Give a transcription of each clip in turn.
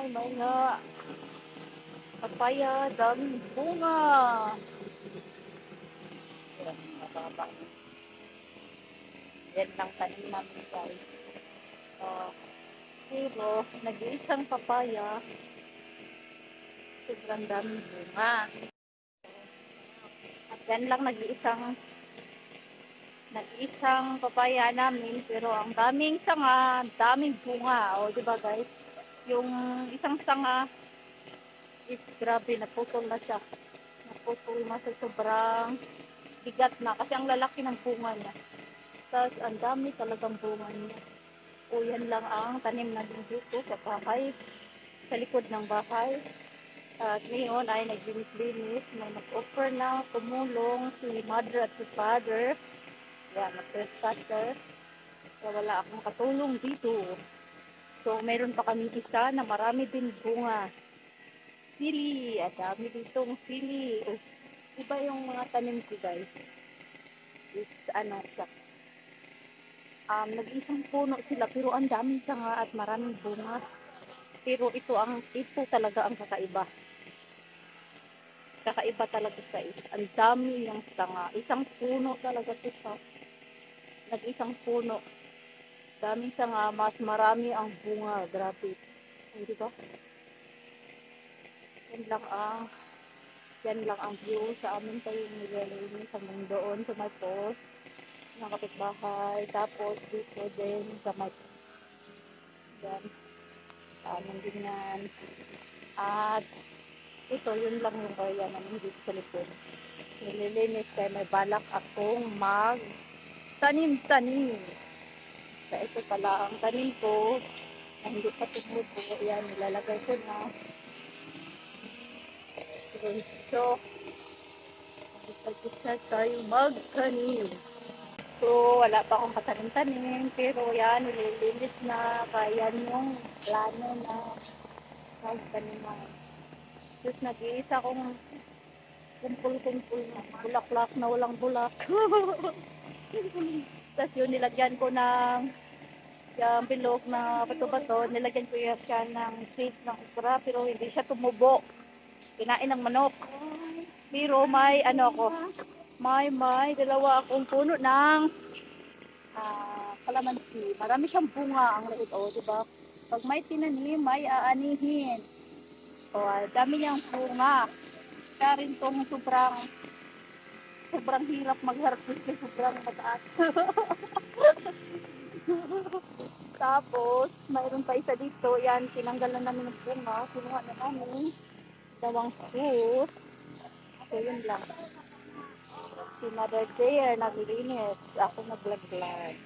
may nga. Papaya, daming bunga. Yan, mababa. Yan lang tanim namin guys. Pero, nag-iisang papaya. Sobrang daming bunga. At yan lang nag-iisang papaya namin. Pero ang daming sanga, daming bunga. O, diba guys? Yung isang sanga is grabe, naputol na siya. Naputol na sa sobrang bigat na. Kasi ang lalaki ng bunga niya. Tapos, ang dami talagang bunga niya. O, yan lang ang tanim natin dito sa bahay. Sa likod ng bahay. At ngayon ay naglinis-linis. May nag-offer na tumulong si mother at si father. Yan, first cutter. So, wala akong katulong dito. So, meron pa kami isa na marami din bunga. Sili. At dami ditong sili. Iba yung mga tanim ko guys. Is ano siya. Nag-isang puno sila pero ang daming sanga at maraming bunga. Pero ito talaga ang kakaiba. Kakaiba talaga guys. Ang dami ng sanga. Isang puno talaga ito. Nag-isang puno. Daming sanga, mas marami ang bunga. Grabe. Hindi ba? Yan lang ang view sa amin tayo nililinis sa mundo doon sa may post ng kapitbahay. Tapos dito din sa may yan. Amin din yan. At ito, yun lang yung kaya namin dito sa likod. Nililinis kaya may balak akong tanim-tanim. Kaya ito pala ang tanim ko na hindi pa tumubo. Yan, nilalagay ko na. So, mag-isa tayo magtanim. So, wala pa akong patanim-tanim. Pero yan, nililinis na. Kaya yan yung plano na magtanim na. Tapos nag-iisa kong kumpul-kumpul na bulaklak na walang bulak. Tapos yun, nilagyan ko ng yung bilog na bato-bato. Nilagyan ko siya ng seeds ng okra. Pero hindi siya tumubo. Kinain ng manok. Pero may may dalawa akong puno ng kalamansi. Marami siyang bunga ang liit. O, diba? Pag may tinanim, may aanihin. O, dami niyang bunga. Kaya rin tong sobrang hirap mag-harvest kasi sobrang mataas. Tapos, mayroon pa isa dito. Yan, tinanggal na namin ng bunga. Kinuha na namin. Dawang sus. So, yun lang. Si Mother Claire naglinis. Ako naglag-lag.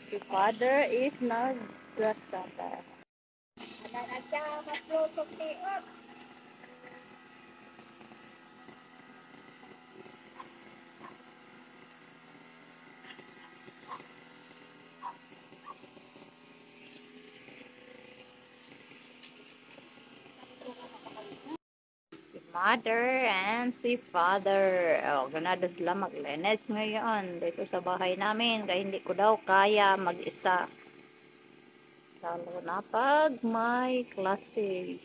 Si Father is nag-grass cutter. Mother and si Father. Ganado sila maglinis ngayon dito sa bahay namin. Kaya hindi ko daw kaya mag-isa. Lalo na pag may klase.